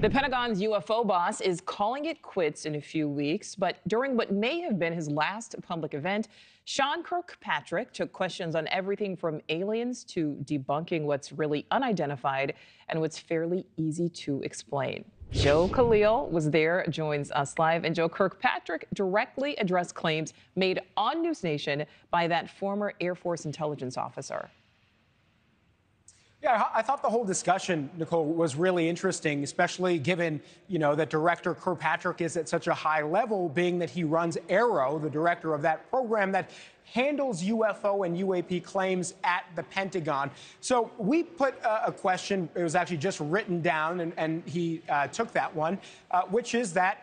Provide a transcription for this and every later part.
The Pentagon's UFO boss is calling it quits in a few weeks, but during what may have been his last public event, Sean Kirkpatrick took questions on everything from aliens to debunking what's really unidentified and what's fairly easy to explain. Joe Khalil was there, joins us live. And Joe, Kirkpatrick directly addressed claims made on NewsNation by that former Air Force intelligence officer. Yeah, I thought the whole discussion, Nichole, was really interesting, especially given, that Director Kirkpatrick is at such a high level, being that he runs AARO, the director of that program that handles UFO and UAP claims at the Pentagon. So we put a question, it was actually just written down, and he took that one, which is that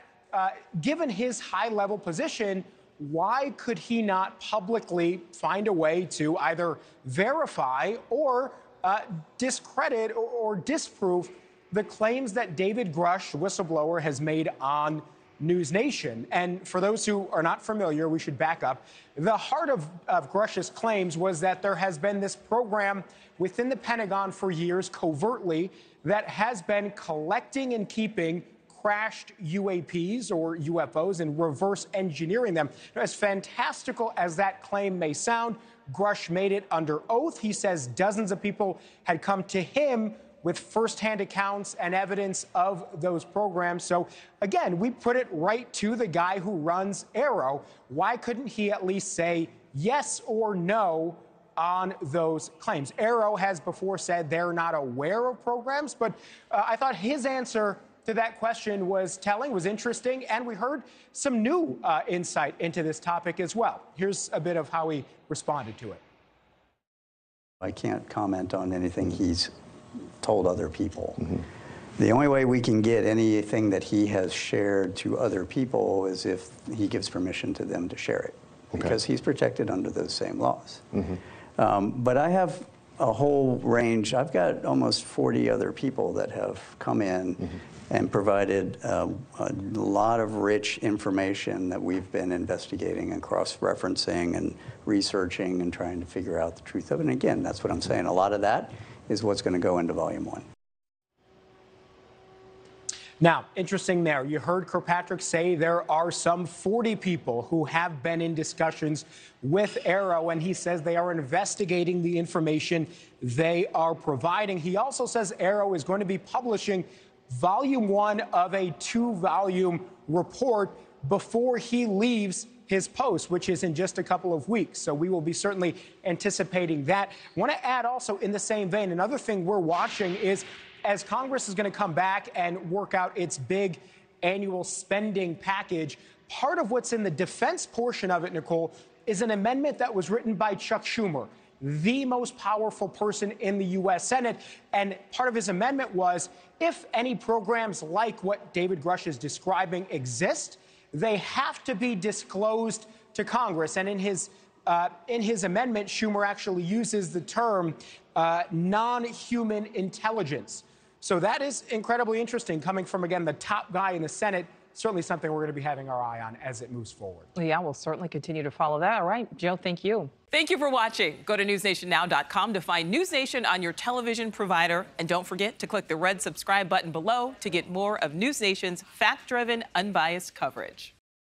given his high-level position, why could he not publicly find a way to either verify or discredit or disprove the claims that David Grush, whistleblower, has made on NewsNation? And for those who are not familiar, we should back up. The heart of Grush's claims was that there has been this program within the Pentagon for years, covertly, that has been collecting and keeping crashed UAPs or UFOs and reverse engineering them. As fantastical as that claim may sound, Grush made it under oath. He says dozens of people had come to him with firsthand accounts and evidence of those programs. So again, we put it right to the guy who runs AARO. Why couldn't he at least say yes or no on those claims? AARO has before said they're not aware of programs, but I thought his answer to that question was telling, was interesting, and we heard some new insight into this topic as well. Here's a bit of how he responded to it. I can't comment on anything he's told other people. The only way we can get anything that he has shared to other people is if he gives permission to them to share it, because he's protected under those same laws. But I have a whole range. I've got almost 40 other people that have come in and provided a lot of rich information that we've been investigating and cross-referencing and researching and trying to figure out the truth of it. And again, that's what I'm saying. A lot of that is what's going to go into Volume 1. Now, interesting there, you heard Kirkpatrick say there are some 40 people who have been in discussions with AARO, and he says they are investigating the information they are providing. He also says AARO is going to be publishing Volume 1 of a 2-volume report before he leaves his post, which is in just a couple of weeks. So we will be certainly anticipating that. I want to add also in the same vein, another thing we're watching is as Congress is going to come back and work out its big annual spending package, part of what's in the defense portion of it, Nichole, is an amendment that was written by Chuck Schumer, the most powerful person in the U.S. Senate. And part of his amendment was if any programs like what David Grush is describing exist, they have to be disclosed to Congress. And in his amendment, Schumer actually uses the term non-human intelligence. So that is incredibly interesting, coming from, again, the top guy in the Senate. Certainly something we're going to be having our eye on as it moves forward. Yeah, we'll certainly continue to follow that. All right, Joe, thank you. Thank you for watching. Go to newsnationnow.com to find NewsNation on your television provider. And don't forget to click the red subscribe button below to get more of NewsNation's fact-driven, unbiased coverage.